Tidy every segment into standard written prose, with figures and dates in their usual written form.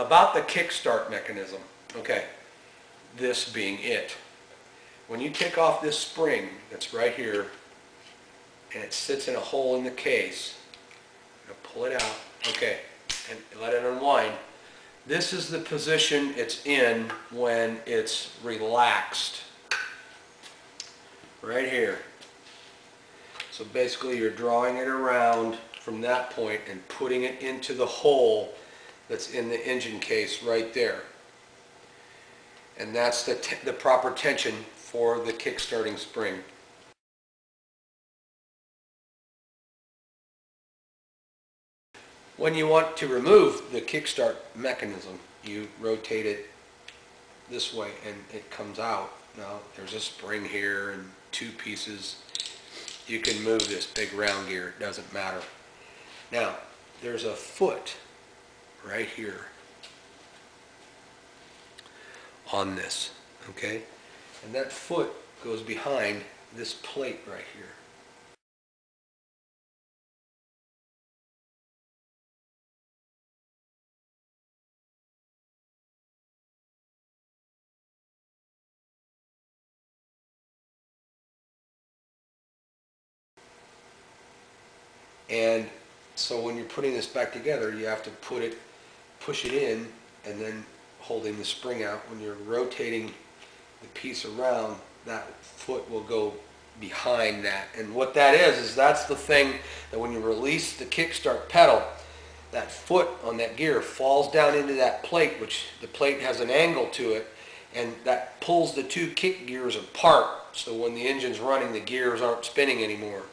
about the kickstart mechanism. Okay, this being it. When you take off this spring that's right here, and it sits in a hole in the case, you pull it out, okay, and let it unwind. This is the position it's in when it's relaxed. Right here. So basically you're drawing it around from that point and putting it into the hole that's in the engine case right there. And that's the proper tension for the kick-starting spring. When you want to remove the kickstart mechanism, you rotate it this way and it comes out. Now there's a spring here and two pieces. You can move this big round gear, it doesn't matter. Now there's a foot right here on this, okay? And that foot goes behind this plate right here. And so when you're putting this back together, you have to push it in, and then holding the spring out. When you're rotating the piece around, that foot will go behind that. And what that is that's the thing that when you release the kickstart pedal, that foot on that gear falls down into that plate, which the plate has an angle to it, and that pulls the two kick gears apart. So when the engine's running, the gears aren't spinning anymore.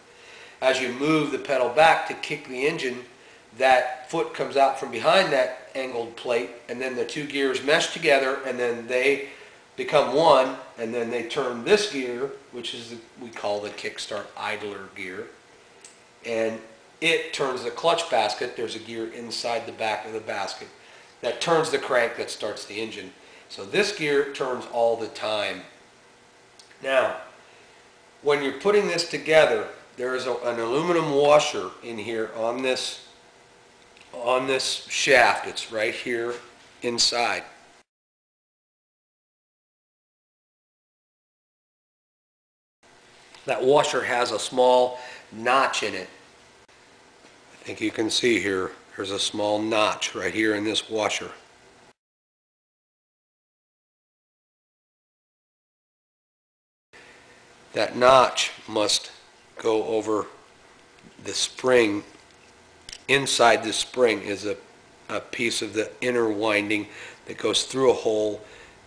As you move the pedal back to kick the engine, that foot comes out from behind that angled plate, and then the two gears mesh together, and then they become one, and then they turn this gear, which is we call the kickstart idler gear, and it turns the clutch basket. There's a gear inside the back of the basket that turns the crank that starts the engine. So this gear turns all the time. Now, when you're putting this together, there is an aluminum washer in here on this shaft. It's right here inside. That washer has a small notch in it. I think you can see here, there's a small notch right here in this washer. That notch must go over the spring. Inside the spring is a piece of the inner winding that goes through a hole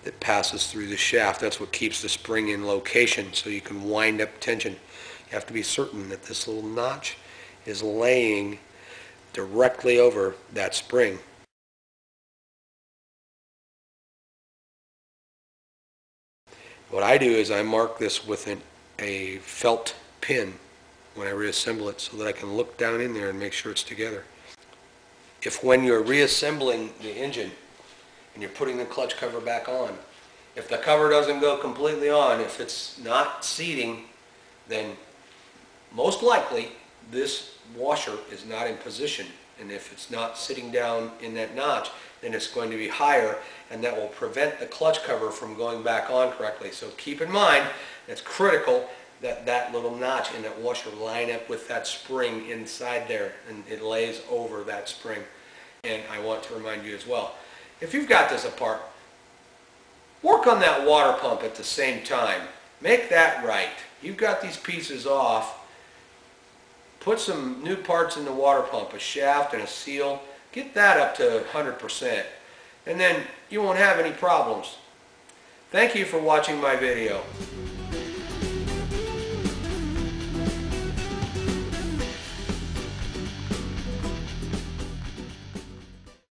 that passes through the shaft. That's what keeps the spring in location, so you can wind up tension. You have to be certain that this little notch is laying directly over that spring. What I do is I mark this with a felt pin when I reassemble it, so that I can look down in there and make sure it's together. If when you're reassembling the engine and you're putting the clutch cover back on, if the cover doesn't go completely on, if it's not seating, then most likely this washer is not in position. And if it's not sitting down in that notch, then it's going to be higher, and that will prevent the clutch cover from going back on correctly. So keep in mind, it's critical that that little notch in that washer line up with that spring inside there, and it lays over that spring. And I want to remind you as well, if you've got this apart, work on that water pump at the same time. Make that right. You've got these pieces off. Put some new parts in the water pump, a shaft and a seal. Get that up to 100%, and then you won't have any problems. Thank you for watching my video.